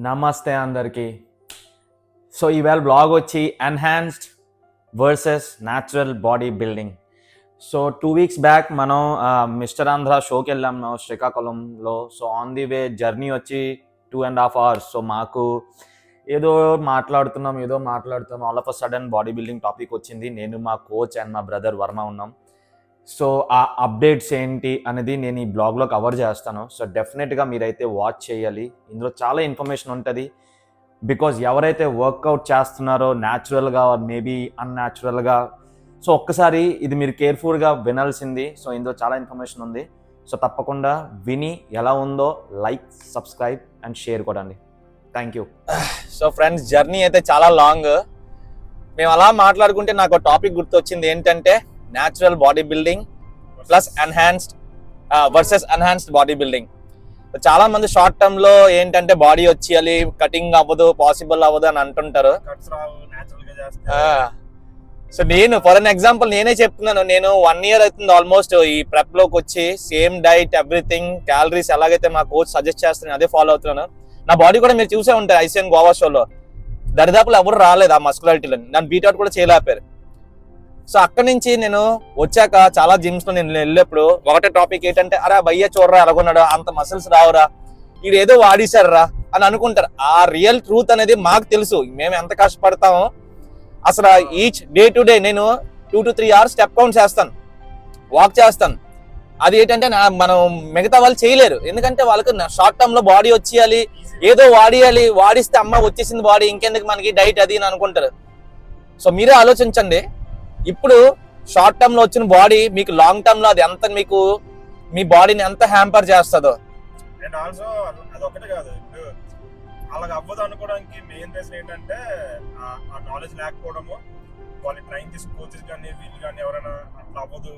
నమస్తే అందరికీ. సో ఈవేళ బ్లాగ్ వచ్చి enhanced versus natural body building. So 2 weeks back మనం మిస్టర్ ఆంధ్ర షోకి వెళ్ళాము శ్రీకాకుళంలో. So on the way journey వచ్చి 2.5 hours. సో మాకు ఏదో మాట్లాడుతున్నాం all of a sudden body building topic వచ్చింది. నేను మా కోచ్ అండ్ మా బ్రదర్ వర్మ ఉన్నాం. సో ఆ అప్డేట్స్ ఏంటి అనేది నేను ఈ బ్లాగ్లో కవర్ చేస్తాను. సో డెఫినెట్గా మీరైతే వాచ్ చేయాలి. ఇందులో చాలా ఇన్ఫర్మేషన్ ఉంటుంది. బికాజ్ ఎవరైతే వర్కౌట్ చేస్తున్నారో న్యాచురల్గా మేబీ అన్యాచురల్గా, సో ఒక్కసారి ఇది మీరు కేర్ఫుల్గా వినాల్సింది. సో ఇందులో చాలా ఇన్ఫర్మేషన్ ఉంది. సో తప్పకుండా విని ఎలా ఉందో లైక్, సబ్స్క్రైబ్ అండ్ షేర్ కొడండి. Thank you. So friends, journey అయితే చాలా లాంగ్. మేము అలా మాట్లాడుకుంటే నాకు ఒక టాపిక్ గుర్తొచ్చింది. ఏంటంటే natural body building plus enhanced versus enhanced body building. చాలా మంది షార్ట్ టర్మ్ లో ఏంటంటే బాడీ వచ్చేయాలి, కటింగ్ అవ్వదు, పాసిబుల్ అవ్వదు అని అంటుంటారు. సో నేను ఫర్ అన్ ఎగ్జాంపుల్ నేనే చెప్తున్నాను. నేను 1 year అవుతుంది ఆల్మోస్ట్ ఈ ప్రెప్ లోకి వచ్చి. సేమ్ డైట్, ఎవ్రీథింగ్, క్యాలరీస్ ఎలాగైతే మా కోచ్ సజెస్ట్ చేస్తున్నాను అదే ఫాలో అవుతున్నాను. నా బాడీ కూడా మీరు చూసే ఉంటారు ఐసిఎన్ గోవా షోలో. దరిదాపులు ఎవరు రాలేదు ఆ మస్కులారిటీలో. నన్ను బీట్అవుట్ కూడా చేయలేపారు. సో అక్కడి నుంచి నేను వచ్చాక చాలా జిమ్స్ లో నేను వెళ్ళేప్పుడు ఒకటే టాపిక్ ఏంటంటే, అరే భయ్య చూడరా ఎలాగొన్నాడు, అంత మసిల్స్ రావురా, ఇది ఏదో వాడేశారా అని అనుకుంటారు. ఆ రియల్ ట్రూత్ అనేది మాకు తెలుసు. మేము ఎంత కష్టపడతామో అసలు. ఈచ్ డే టు డే నేను 2 to 3 hours స్టెప్ కౌంట్ చేస్తాను, వాక్ చేస్తాను. అది ఏంటంటే మనం మిగతా వాళ్ళు చేయలేరు. ఎందుకంటే వాళ్ళకి షార్ట్ టర్మ్ లో బాడీ వచ్చేయాలి, ఏదో వాడియాలి, వాడిస్తే అమ్మ వచ్చేసింది బాడీ, ఇంకెందుకు మనకి డైట్ అది అని అనుకుంటారు. సో మీరే ఆలోచించండి. ఇప్పుడు షార్ట్ టర్మ్ లో వచ్చిన బాడీ మీకు లాంగ్ టర్మ్ లో అది ఎంత, మీకు మీ బాడీని ఎంత హ్యాంపర్ చేస్తుందో. అండ్ ఆల్సో అదొకటే కాదు, ఇప్పుడు అలాగ అవ్వదు అనుకోవడానికి మెయిన్ రీజన్ ఏంటంటే ఆ నాలెడ్జ్ లేకపోవడము. వాళ్ళు ట్రైన్ చేసి కోచెస్ కానీ వీళ్ళు కానీ ఎవరైనా అట్లా అవ్వదు,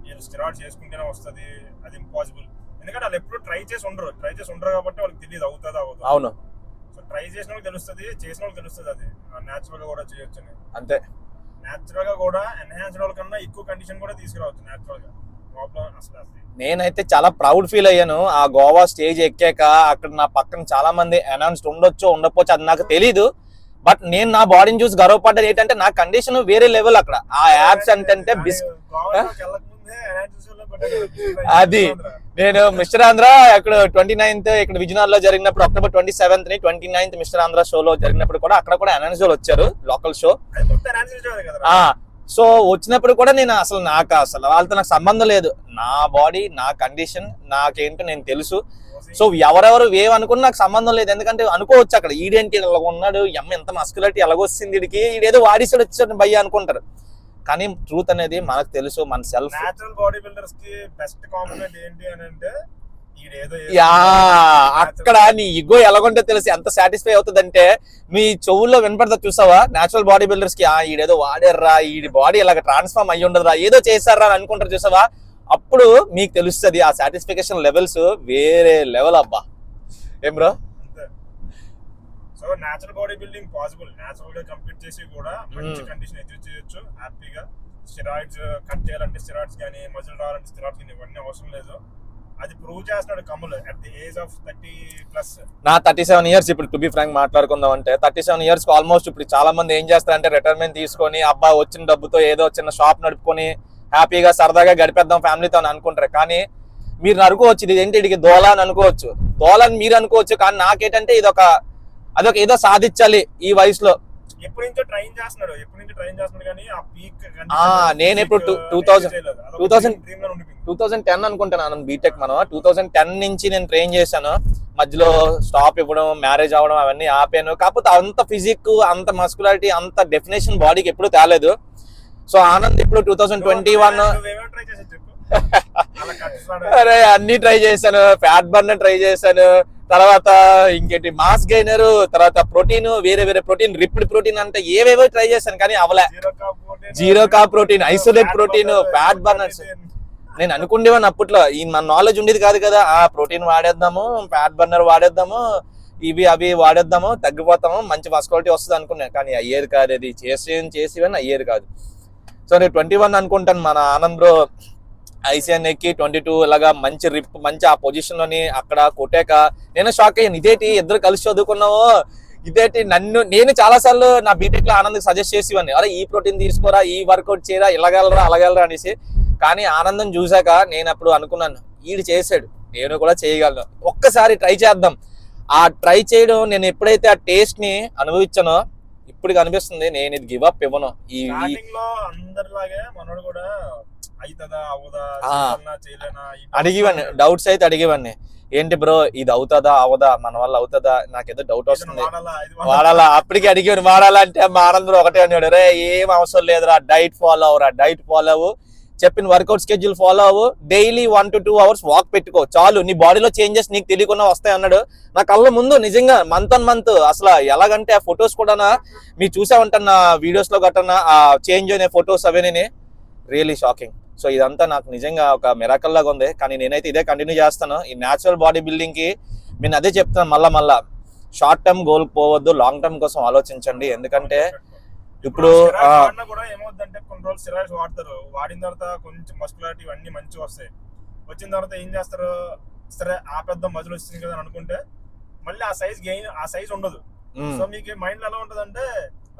వీళ్ళు స్టెరాయిడ్స్ చేసుకుంటేనే వస్తుంది, అది ఇంపాసిబుల్. ఎందుకంటే వాళ్ళు ఎప్పుడు ట్రై చేసి ఉండరు కాబట్టి వాళ్ళకి తెలియదు అవుతుంది అవ్వదు. అవును. సో ట్రై చేసిన వాళ్ళకి తెలుస్తుంది, చేసిన వాళ్ళకి తెలుస్తుంది అది న్యాచురల్ గా కూడా చేయొచ్చు అని. అంతే. న్యాచురల్ గా కూడా ఎన్హాన్స్డ్ వాళ్ళ కన్నా ఎక్కువ కండిషన్ కూడా తీసుకురావచ్చు న్యాచురల్ గా. ప్రాబ్లం అసలు నేనైతే చాలా ప్రౌడ్ ఫీల్ అయ్యాను ఆ గోవా స్టేజ్ ఎక్కాక. అక్కడ నా పక్కన చాలా మంది ఎన్హాన్స్డ్ ఉండొచ్చు, ఉండకపోవచ్చు, అది నాకు తెలీదు. బట్ నేను నా బాడీని చూసి గర్వపడ్డాను. ఏంటంటే నా కండిషన్ వేరే లెవెల్ అక్కడ. ఆ యాప్స్ అంటే అది నేను మిస్టర్ ఆంధ్ర అక్కడ 29th ఇక్కడ విజయనగరంలో జరిగినప్పుడు, October 27th 29th mister Andhra షోలో జరిగినప్పుడు కూడా అక్కడ కూడా ఎన్హాన్స్డ్ వచ్చారు, లోకల్ షో. సో వచ్చినప్పుడు కూడా నేను నాకు వాళ్ళతో నాకు సంబంధం లేదు. నా బాడీ, నా కండిషన్, నాకేంటో నేను తెలుసు. సో ఎవరెవరు ఏమనుకున్నా నాకు సంబంధం లేదు. ఎందుకంటే అనుకోవచ్చు అక్కడ ఈడేంటి ఇలా ఉన్నాడు, ఎంత మస్కులారిటీ ఎలాగొస్తుంది వీడికి, ఈడేదో వాడిసాడు వచ్చాడు భయ్య అనుకుంటారు. కానీ ట్రూత్ అనేది మనకు తెలుసు. మన సెల్ఫ్ నేచురల్ బాడీ బిల్డర్స్ కి బెస్ట్ కాంప్లిమెంట్ ఏంటి అని అంటే, అక్కడ నీ ఇగో ఎలాగుంటే తెలుసు, ఎంత సాటిస్ఫై అవుతుంది అంటే మీ చెవుల్లో వినపడతా. చూసావా నేచురల్ బాడీ బిల్డర్స్ కి, ఈడేదో వాడారా, ఈ బాడీ ఇలాగ ట్రాన్స్ఫార్మ్ అయ్యి ఉండదురా, ఏదో చేశారా అని అనుకుంటారు. చూసావా, అప్పుడు మీకు తెలుస్తుంది ఆ సాటిస్ఫికేషన్ లెవెల్స్ వేరే లెవెల్. అబ్బా ఏం bro. So natural body building possible. Natural గా కంప్లీట్ చేసి కూడా మంచి కండిషన్ అచీవ్ చేయొచ్చు హ్యాపీగా. స్టెరాయిడ్స్ కట్ చేయాలంటే స్టెరాయిడ్స్ కానీ, మజిల్ రావాలంటే స్టెరాయిడ్స్ కానీ, ఇవన్నీ అవసరం లేదు. అది ప్రూవ్ చేస్తున్నాడు Kamal at the age of 30+. నా 37 years ఇప్పుడు టు బి ఫ్రాంక్ మాట్లాడుకుందాం అంటే 37 years ఆల్మోస్ట్. ఇప్పుడు చాలా మంది ఏం చేస్తారంటే రిటైర్మెంట్ తీసుకొని అబ్బా వచ్చిన డబ్బుతో ఏదో చిన్న షాప్ నడుపుకొని హ్యాపీగా సరదాగా గడిపేద్దాం ఫ్యామిలీతో అని అనుకుంటారు. కానీ మీరు అనుకోవచ్చు ఇది ఏంటి ఇడికి దోలా అని అనుకోవచ్చు, దోలా అని మీరు అనుకోవచ్చు. కానీ నాకేంటంటే అదొక ఏదో సాధించాలి ఈ వయసులో. ఎప్పటి నుంచో ట్రైన్ చేస్తున్నాడు కానీ ఆ పీక్ నేను ఇప్పుడు 2010 అనుకుంటున్నాను బీటెక్. మనం 2010 నుంచి నేను ట్రైన్ చేశాను. మధ్యలో స్టాప్ ఇవ్వడం, మ్యారేజ్ అవ్వడం అవన్నీ ఆపాను. కాకపోతే అంత ఫిజిక్, అంత మస్కులారిటీ, అంత డెఫినేషన్ బాడీకి ఎప్పుడు తేలేదు. సో ఆనంద్ ఇప్పుడు 2021 అరే అన్ని ట్రై చేశాను. ఫ్యాట్ బర్నర్ ట్రై చేశాను, తర్వాత ఇంకేంటి మాస్ గెయినర్, తర్వాత ప్రోటీన్, వేరే ప్రోటీన్, రిప్డ్ ప్రోటీన్ అంటే ఏవేవో ట్రై చేశాను కానీ అవలే. జీరో కా protein, isolate protein, fat burners. నేను అనుకుండేవాడిని అప్పట్లో, మన నాలెడ్జ్ ఉండేది కాదు కదా. ప్రోటీన్ వాడేద్దాము, ఫ్యాట్ బర్నర్ వాడేద్దాము, ఇవి అవి వాడేద్దాము, తగ్గిపోతాము, మంచి మస్కులారిటీ వస్తుంది అనుకున్నాను. కానీ అయ్యేది కాదు. అది చేసేవని అయ్యేది కాదు. సో నేను 21 అనుకుంటాను మన ఆనంద్ బ్రో ఐసీఎన్ ఎక్కి 22 ఇలాగా మంచి రిప్ మంచి ఆ పొజిషన్ లోని అక్కడ కొట్టాక నేను షాక్ అయ్యాను. ఇదేంటి ఇద్దరు కలిసి చదువుకున్నావు, ఇదేంటి నేను చాలా సార్లు నా బీటెక్ లో ఆనంద్ సజెస్ట్ చేసేవాడిని, అరే ఈ ప్రోటీన్ తీసుకోరా, ఈ వర్కౌట్ చేయరా, ఇలాగలరా అలాగలరా అనేసి. కానీ ఆనందం చూసాక నేను అప్పుడు అనుకున్నాను, ఈడు చేశాడు నేను కూడా చేయగలను, ఒక్కసారి ట్రై చేద్దాం. ఆ ట్రై చేయడం నేను ఎప్పుడైతే ఆ టేస్ట్ ని అనుభవించానో ఇప్పుడు అనిపిస్తుంది నేను ఇది గివ్ అప్ ఇవ్వను. అందరిలాగే మనోడు కూడా అవుతుందా అవుదా చేయలేనా అడిగేవాడిని, డౌట్స్ అయితే అడిగేవాడిని, ఏంటి బ్రో ఇది అవుతుందా అవదా, మన వల్ల అవుతుందా, నాకేదో డౌట్ వస్తుంది, వాడాలా. అప్పటికి అడిగాడు వాడాలా అంటే మా ఆనంద్ బ్రో ఒకటే అన్నాడు, రే ఏం అవసరం లేదురా, డైట్ ఫాలో అవరా, డైట్ ఫాలో అవ్వు, చెప్పిన వర్కౌట్ స్కెడ్యూల్ ఫాలో అవ్వు, డైలీ 1 to 2 hours వాక్ పెట్టుకో చాలు, నీ బాడీలో చేంజెస్ నీకు తెలియకుండా వస్తాయి అన్నాడు. నా కళ్ళ ముందు నిజంగా మంత్ ఆన్ మంత్ అసలు ఎలాగంటే ఆ ఫొటోస్ కూడా మీరు చూసే ఉంటాను నా వీడియోస్ లో గట్టన ఆ చేంజ్ అయిన ఫొటోస్ అవన్నీ రియలీ షాకింగ్. సో ఇదంతా నాకు నిజంగా ఒక మిరాకల్ లాగా ఉంది. కానీ నేనైతే ఇదే కంటిన్యూ చేస్తాను. ఈ న్యాచురల్ బాడీ బిల్డింగ్ కి నేను అదే చెప్తాను, మళ్ళా షార్ట్ టర్మ్ గోల్ పోవద్దు, లాంగ్ టర్మ్ కోసం ఆలోచించండి. ఎందుకంటే ఇప్పుడు కూడా ఏమవుతుందంటే కొన్ని రోజులు స్టెరాయిడ్స్ వాడతారు, వాడిన తర్వాత కొంచెం మస్కులారిటీ ఇవన్నీ మంచిగా వస్తాయి, వచ్చిన తర్వాత ఏం చేస్తారు, సరే ఆ పెద్ద మజిల్ వచ్చింది కదా అని అనుకుంటే మళ్ళీ ఆ సైజ్ ఉండదు. సో మీకు మైండ్ లో ఎలా ఉంటదంటే,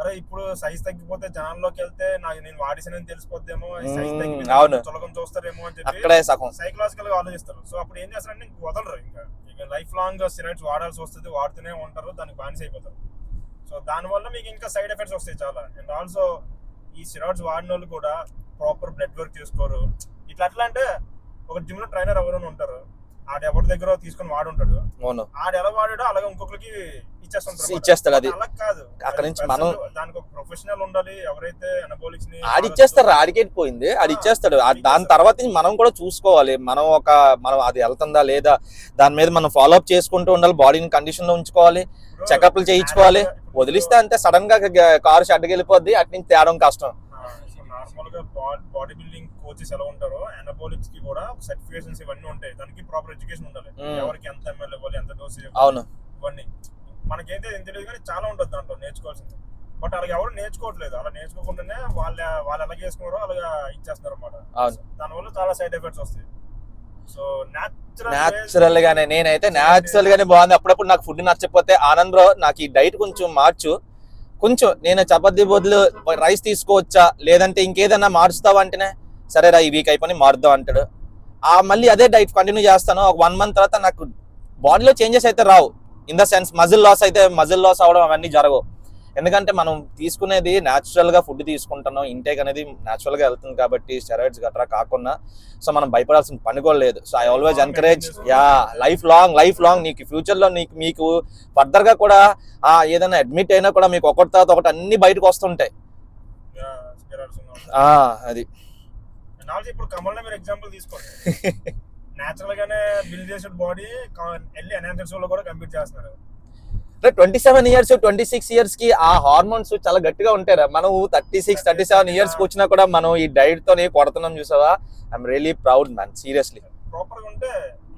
అరే ఇప్పుడు సైజ్ తగ్గిపోతే జనాల్లోకి వెళ్తే నేను వాడిసానని తెలిసిపోద్దేమో, సైజ్ తగ్గిపోతే చులకం చూస్తారేమో అని చెప్పి సైకలాజికల్ గా ఆలోచిస్తారు. సో అప్పుడు ఏం చేస్తారంటే ఇంక వదలరు, ఇంకా లైఫ్ లాంగ్ స్టెరాయిడ్స్ వాడాల్సి వస్తుంది, వాడుతూనే ఉంటారు, దానికి బానిస అయిపోతారు. సో దానివల్ల మీకు ఇంకా సైడ్ ఎఫెక్ట్స్ వస్తాయి చాలా. అండ్ ఆల్సో ఈ స్టెరాయిడ్స్ వాడిన వాళ్ళు కూడా ప్రాపర్ బ్లడ్ వర్క్ చేసుకోరు. ఇట్లా అంటే ఒక జిమ్ లో ట్రైనర్ ఎవరైనా ఉంటారు, ఆడు ఎవరి దగ్గర తీసుకొని వాడుంటాడు, ఆడు ఎలా వాడాడో అలాగే ఇంకొకరికి ఇచ్చేస్తాడు. అది అలా కాదు, అక్కడ నుంచి మనం దానికి ఒక ప్రొఫెషనల్ ఉండాలి. ఎవరైతే అనబోలిక్స్ ని ఆడిచ్చేస్తారు, ఆడికెట్టిపోయింది ఆడిచ్చేస్తాడు. దాని తర్వాత మనం కూడా చూసుకోవాలి, మనం అది వెళ్తుందా లేదా, దాని మీద మనం ఫాలో అప్ చేసుకుంటూ ఉండాలి, బాడీని కండిషన్ లో ఉంచుకోవాలి, చెకప్లు చేయించుకోవాలి. వదిలిస్తే అంతే సడన్ గా కారు షడ్కి వెళ్ళిపోద్ది, అటు నుంచి తేడం కష్టం. నార్మల్ గా బాడీ బిల్డింగ్ కోచెస్ ఎలా ఉంటారో అనబోలిక్స్ కి కూడా సర్టిఫికేషన్స్ ఇవన్నీ ఉంటాయి, దానికి ప్రాపర్ ఎడ్యుకేషన్ ఉండాలి, ఎవరికి ఎంత ఎంఎల్ ఇవ్వాలి, ఎంత డోస్ ఇవ్వాలి, ఇవన్నీ మనకైతే ఏం తెలియదు కానీ చాలా ఉంటుంది దాంట్లో నేర్చుకోవాల్సింది. బట్ అలాగే ఎవరు నేర్చుకోవట్లేదు, అలా నేర్చుకోకుండానే వాళ్ళు ఎలా చేసుకున్నారో అలాగా ఇచ్చేస్తున్నారు అన్నమాట. దానివల్ల చాలా సైడ్ ఎఫెక్ట్స్ వస్తాయి. సో న్యాచురల్ గానే నేనైతే న్యాచురల్ గానే బాగుంది. అప్పుడప్పుడు నాకు ఫుడ్ నచ్చకపోతే ఆనంద్ బ్రో నాకు ఈ డైట్ కొంచెం మార్చు, కొంచెం నేను చపాతీ బదులు రైస్ తీసుకోవచ్చా, లేదంటే ఇంకేదన్నా మార్చుతావా అంటేనే సరేరా ఈ వీక్ అయిపోయి మారుద్దాం అంటాడు. మళ్ళీ అదే డైట్ కంటిన్యూ చేస్తాను. ఒక 1 month తర్వాత నాకు బాడీలో చేంజెస్ అయితే రావు, in the sense muscle loss అవడం అవన్నీ జరగవు. ఎందుకంటే మనం తీసుకునేది న్యాచురల్ గా ఫుడ్ తీసుకుంటున్నాం, ఇంటేక్ అనేది న్యాచురల్ గా వెళ్తుంది కాబట్టి స్టెరాయిడ్స్ గట్రా కాకుండా. సో మనం భయపడాల్సిన పని కూడా లేదు. So I always encourage life long నీకు ఫ్యూచర్ లో మీకు ఫర్దర్ గా కూడా ఏదైనా అడ్మిట్ అయినా కూడా మీకు ఒకటి తర్వాత ఒకటి అన్ని బయటకు వస్తుంటాయి. అది ఇప్పుడు కమల్ మీరు ఎగ్జాంపుల్ తీసుకోండి, న్యాచురల్ గానే బిల్డ్ చేసే బాడీ వెళ్ళి ఎన్హాన్సర్స్ లో కూడా కంప్లీట్ చేస్తున్నారు. 27 years 26 years కి ఆ హార్మోన్స్ చాలా గట్టిగా ఉంటారా. మనం 36-37 years కి వచ్చినా కూడా మనం ఈ డైట్ తోనే కొడుతున్నాం చూసావా. I'm really proud man, seriously. Proper గా ఉంటే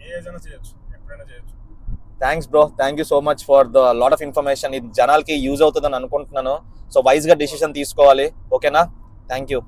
ఏ ఏజ్ అయినా చేయొచ్చు, ఎప్పుడైనా చేయొచ్చు. Thanks bro, thank you so much for the lot of information. ఇది జనాలకి యూజ్ అవుతుందని అనుకుంటున్నాను. సో వైజ్ గా డిసిషన్ తీసుకోవాలి, ఓకేనా? Thank you.